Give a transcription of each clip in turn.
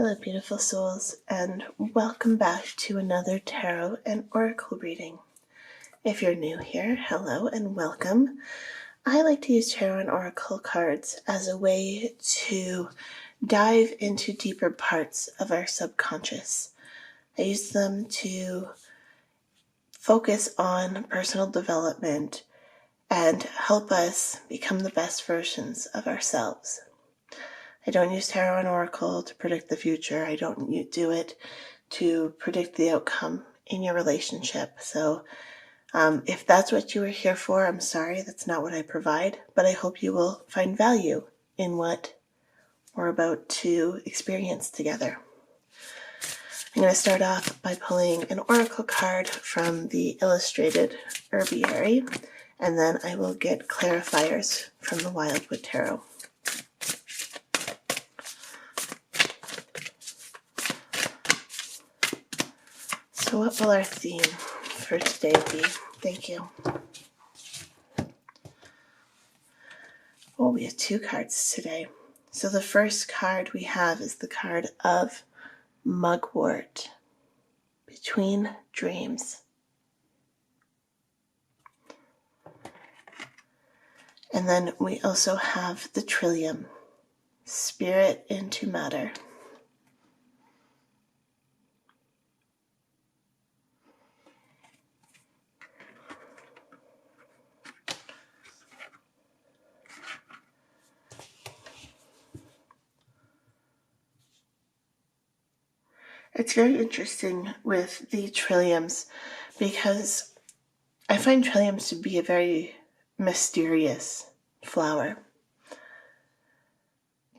Hello, beautiful souls, and welcome back to another tarot and oracle reading. If you're new here, hello and welcome. I like to use tarot and oracle cards as a way to dive into deeper parts of our subconscious. I use them to focus on personal development and help us become the best versions of ourselves. I don't use tarot and oracle to predict the future. I don't do it to predict the outcome in your relationship. So if that's what you were here for, I'm sorry, that's not what I provide, but I hope you will find value in what we're about to experience together. I'm going to start off by pulling an oracle card from the illustrated Herbiary, and then I will get clarifiers from the Wildwood Tarot. So what will our theme for today be? Thank you. Oh, we have two cards today. So the first card we have is the card of Mugwort, Between Dreams. And then we also have the Trillium, Spirit into Matter. It's very interesting with the trilliums because I find trilliums to be a very mysterious flower.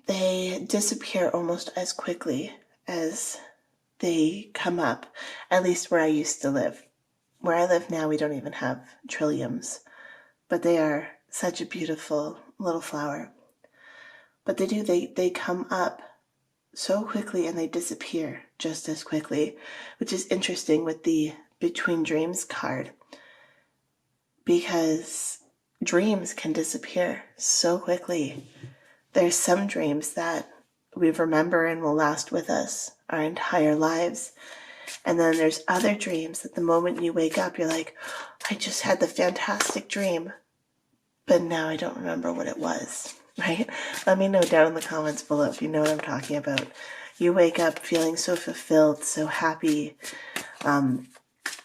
They disappear almost as quickly as they come up, at least where I used to live. Where I live now, we don't even have trilliums, but they are such a beautiful little flower. But they come up so quickly and they disappear just as quickly, which is interesting with the Between Dreams card, because dreams can disappear so quickly. There's some dreams that we remember and will last with us our entire lives. And then there's other dreams that the moment you wake up, you're like, I just had the fantastic dream, but now I don't remember what it was. Right? Let me know down in the comments below if you know what I'm talking about. You wake up feeling so fulfilled, so happy,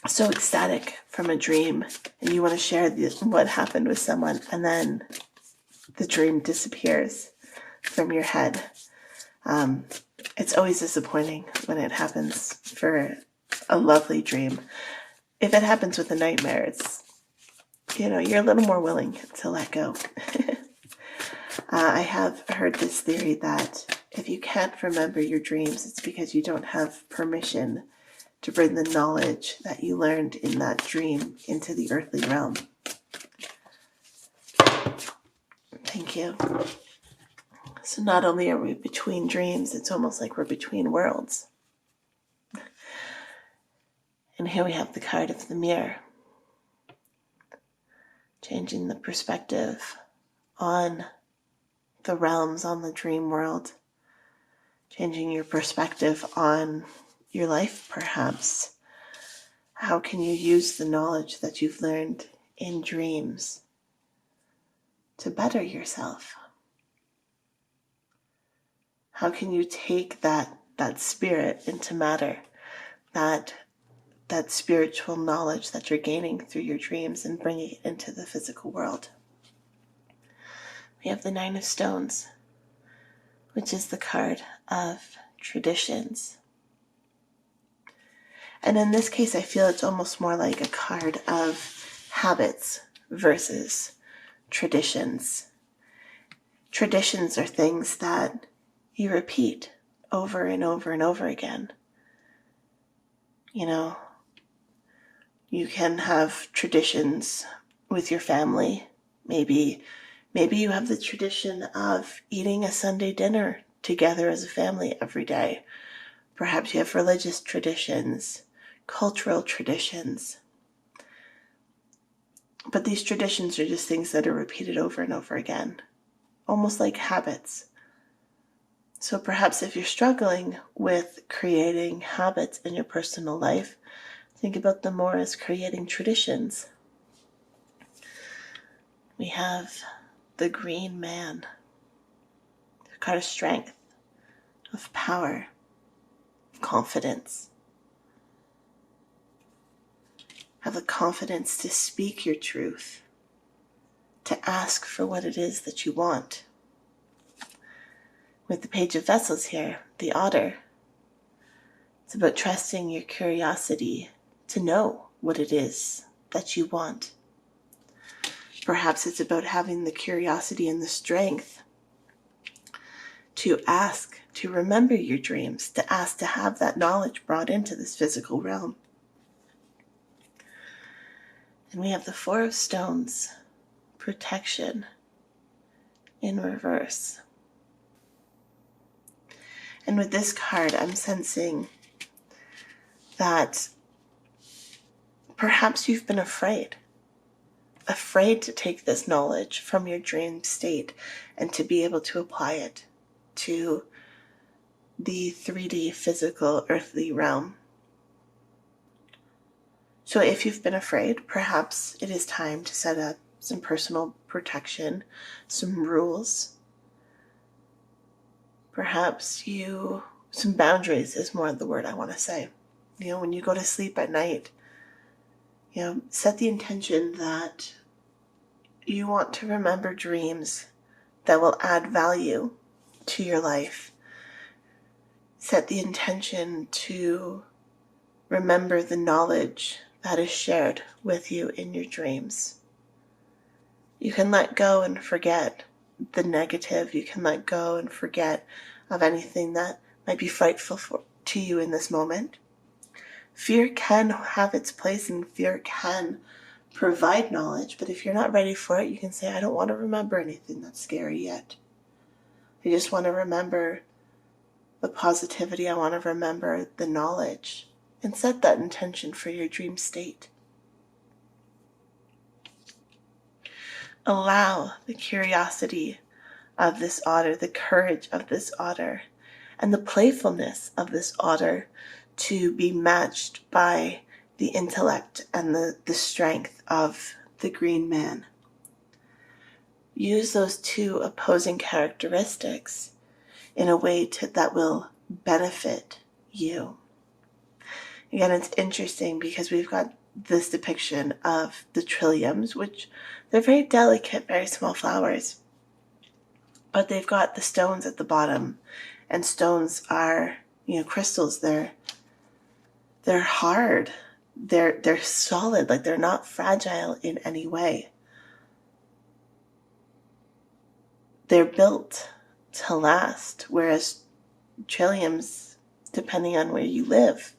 so ecstatic from a dream, and you want to share what happened with someone, and then the dream disappears from your head. It's always disappointing when it happens for a lovely dream. If it happens with a nightmare, it's, you're a little more willing to let go. I have heard this theory that if you can't remember your dreams, it's because you don't have permission to bring the knowledge that you learned in that dream into the earthly realm. Thank you. So not only are we between dreams, it's almost like we're between worlds. And here we have the card of the mirror, changing the perspective on the realms, on the dream world, changing your perspective on your life, perhaps. How can you use the knowledge that you've learned in dreams to better yourself? How can you take that spirit into matter, that spiritual knowledge that you're gaining through your dreams, and bring it into the physical world? We have the Nine of Stones, which is the card of traditions. And in this case, I feel it's almost more like a card of habits versus traditions. Traditions are things that you repeat over and over and over again. You can have traditions with your family. Maybe you have the tradition of eating a Sunday dinner together as a family every day. Perhaps you have religious traditions, cultural traditions. But these traditions are just things that are repeated over and over again, almost like habits. So perhaps if you're struggling with creating habits in your personal life, think about them more as creating traditions. We have the Green Man, the card of strength, of power, of confidence. Have the confidence to speak your truth, to ask for what it is that you want. With the Page of Vessels here, the Otter, it's about trusting your curiosity to know what it is that you want. Perhaps it's about having the curiosity and the strength to ask, to remember your dreams, to ask to have that knowledge brought into this physical realm. And we have the Four of Stones, protection in reverse. And with this card, I'm sensing that perhaps you've been afraid to take this knowledge from your dream state and to be able to apply it to the 3D physical earthly realm. So if you've been afraid, perhaps it is time to set up some personal protection, some rules. Perhaps some boundaries is more the word I want to say. When you go to sleep at night, set the intention that you want to remember dreams that will add value to your life. Set the intention to remember the knowledge that is shared with you in your dreams. You can let go and forget the negative. You can let go and forget of anything that might be frightful to you in this moment. Fear can have its place and fear can provide knowledge, but if you're not ready for it, you can say, I don't want to remember anything that's scary yet. I just want to remember the positivity. I want to remember the knowledge, and set that intention for your dream state. Allow the curiosity of this otter, the courage of this otter, and the playfulness of this otter to be matched by the intellect and the strength of the Green Man. Use those two opposing characteristics in a way that will benefit you. Again, it's interesting because we've got this depiction of the trilliums, which they're very delicate, very small flowers. But they've got the stones at the bottom, and stones are, crystals. They're hard. They're solid, like they're not fragile in any way. They're built to last, whereas trilliums, depending on where you live,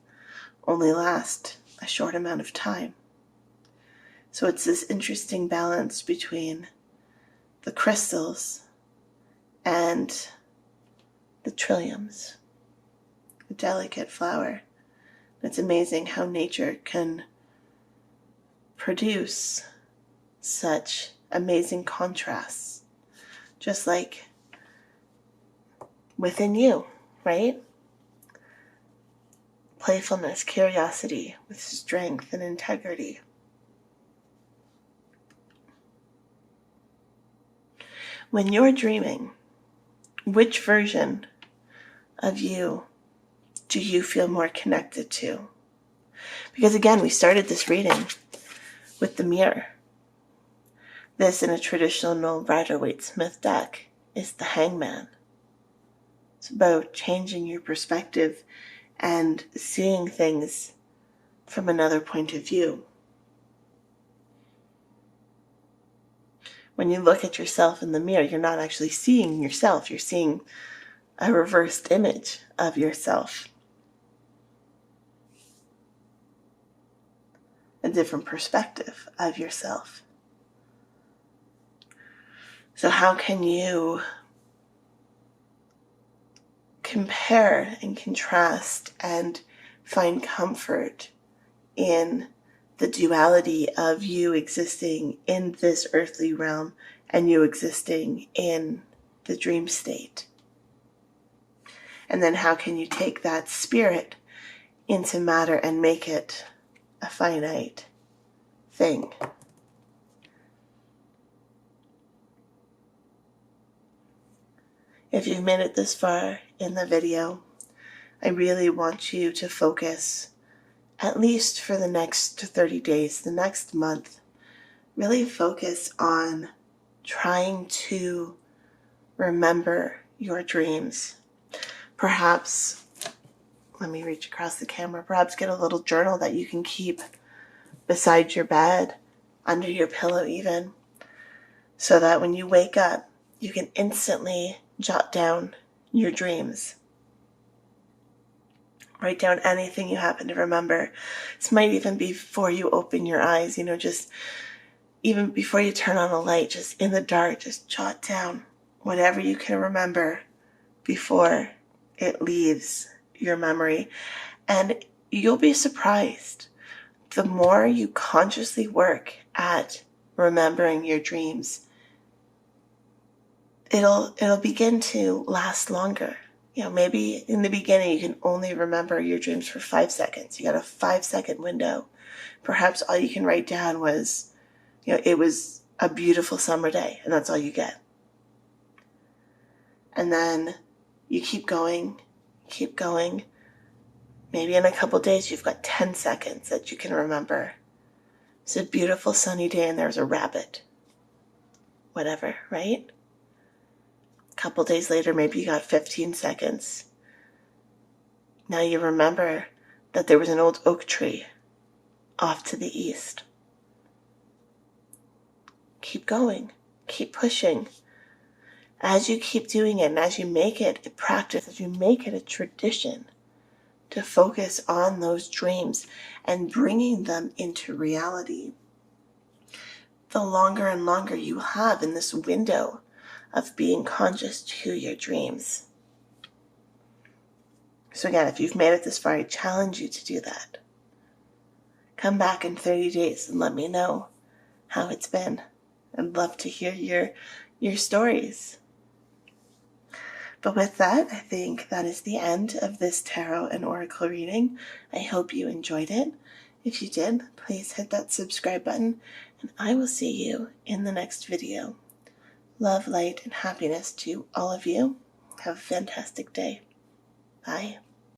only last a short amount of time. So it's this interesting balance between the crystals and the trilliums, the delicate flower. It's amazing how nature can produce such amazing contrasts, just like within you, right? Playfulness, curiosity with strength and integrity. When you're dreaming, which version of you do you feel more connected to? Because again, we started this reading with the mirror. This, in a traditional Rider-Waite-Smith deck, is the Hangman. It's about changing your perspective and seeing things from another point of view. When you look at yourself in the mirror, you're not actually seeing yourself. You're seeing a reversed image of yourself. A different perspective of yourself. So how can you compare and contrast and find comfort in the duality of you existing in this earthly realm and you existing in the dream state? And then how can you take that spirit into matter and make it a finite thing? If you've made it this far in the video, I really want you to focus, at least for the next 30 days, the next month, really focus on trying to remember your dreams. Perhaps, let me reach across the camera, perhaps get a little journal that you can keep beside your bed, under your pillow even, so that when you wake up, you can instantly jot down your dreams. Write down anything you happen to remember. This might even be before you open your eyes, just even before you turn on a light, just in the dark, just jot down whatever you can remember before it leaves your memory. And you'll be surprised. The more you consciously work at remembering your dreams, it'll begin to last longer. Maybe in the beginning you can only remember your dreams for 5 seconds. You got a 5-second window. Perhaps all you can write down was, it was a beautiful summer day, and that's all you get. And then you keep going. Maybe in a couple days you've got 10 seconds that you can remember. It's a beautiful sunny day and there's a rabbit. Whatever, right? A couple days later, maybe you got 15 seconds. Now you remember that there was an old oak tree off to the east. Keep going. Keep pushing. As you keep doing it, and as you make it a practice, as you make it a tradition to focus on those dreams and bringing them into reality, the longer and longer you have in this window of being conscious to your dreams. So again, if you've made it this far, I challenge you to do that. Come back in 30 days and let me know how it's been. I'd love to hear your stories. But with that, I think that is the end of this tarot and oracle reading. I hope you enjoyed it. If you did, please hit that subscribe button, and I will see you in the next video. Love, light, and happiness to all of you. Have a fantastic day. Bye.